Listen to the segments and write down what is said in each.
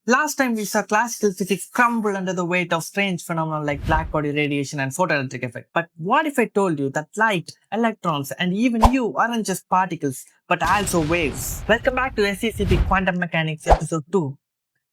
Last time we saw classical physics crumble under the weight of strange phenomena like black body radiation and photoelectric effect. But what if I told you that light, electrons, and even you aren't just particles, but also waves? Welcome back to SECP Quantum Mechanics Episode 2.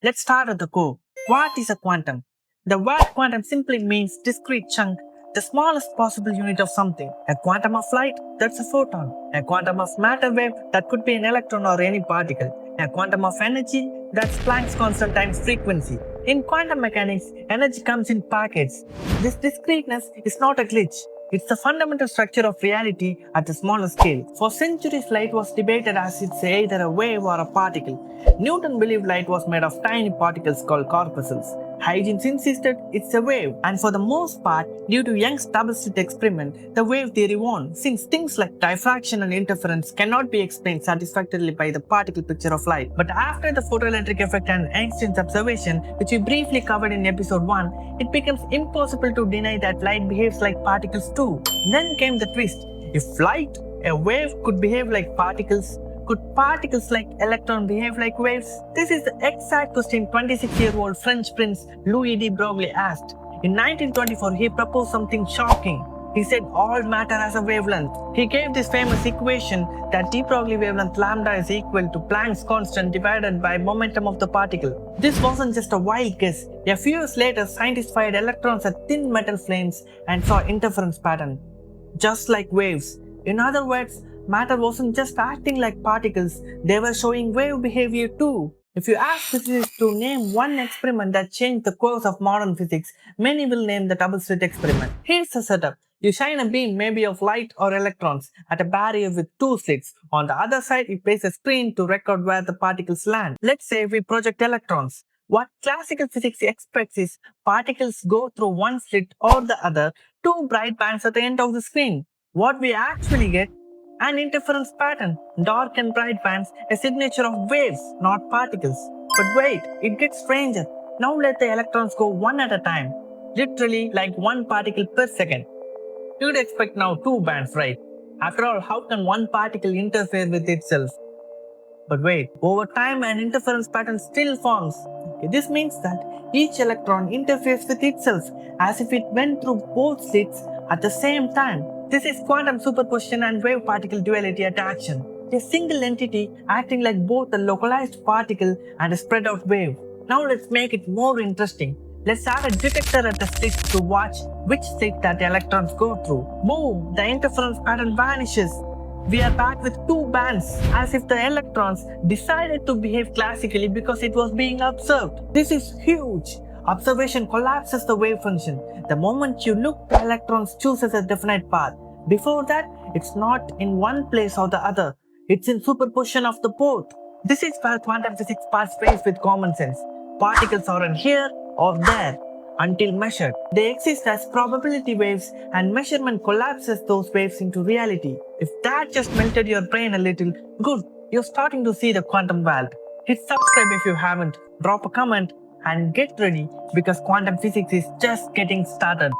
Let's start at the core. What is a quantum? The word quantum simply means discrete chunk, the smallest possible unit of something. A quantum of light, that's a photon. A quantum of matter wave, that could be an electron or any particle. A quantum of energy, that's Planck's constant times frequency. In quantum mechanics, energy comes in packets. This discreteness is not a glitch. It's the fundamental structure of reality at a smaller scale. For centuries, light was debated as it's either a wave or a particle. Newton believed light was made of tiny particles called corpuscles. Huygens insisted it's a wave, and for the most part, due to Young's double-slit experiment, the wave theory won, since things like diffraction and interference cannot be explained satisfactorily by the particle picture of light. But after the photoelectric effect and Einstein's observation, which we briefly covered in episode 1, it becomes impossible to deny that light behaves like particles too. Then came the twist. If light, a wave, could behave like particles, could particles like electrons behave like waves? This is the exact question 26-year-old French prince Louis de Broglie asked. In 1924, he proposed something shocking. He said all matter has a wavelength. He gave this famous equation that de Broglie wavelength lambda is equal to Planck's constant divided by momentum of the particle. This wasn't just a wild guess. A few years later, scientists fired electrons at thin metal flames and saw interference pattern, just like waves. In other words, matter wasn't just acting like particles, they were showing wave behavior too. If you ask physicists to name one experiment that changed the course of modern physics, many will name the double-slit experiment. Here's the setup. You shine a beam, maybe of light or electrons, at a barrier with two slits. On the other side, you place a screen to record where the particles land. Let's say we project electrons. What classical physics expects is particles go through one slit or the other, two bright bands at the end of the screen. What we actually get? An interference pattern, dark and bright bands, a signature of waves, not particles. But wait, it gets stranger. Now let the electrons go one at a time, literally like one particle per second. You'd expect now two bands, right? After all, how can one particle interfere with itself? But wait, over time an interference pattern still forms. This means that each electron interferes with itself as if it went through both slits at the same time. This is quantum superposition and wave-particle duality at action. A single entity acting like both a localized particle and a spread-out wave. Now let's make it more interesting. Let's add a detector at the slit to watch which slit that the electrons go through. Boom! The interference pattern vanishes. We are back with two bands, as if the electrons decided to behave classically because it was being observed. This is huge. Observation collapses the wave function. The moment you look, the electrons chooses a definite path. Before that, it's not in one place or the other. It's in superposition of the both. This is where quantum physics parts ways with common sense. Particles aren't here or there until measured. They exist as probability waves, and measurement collapses those waves into reality. If that just melted your brain a little, good, you're starting to see the quantum world. Hit subscribe if you haven't, drop a comment, and get ready because quantum physics is just getting started.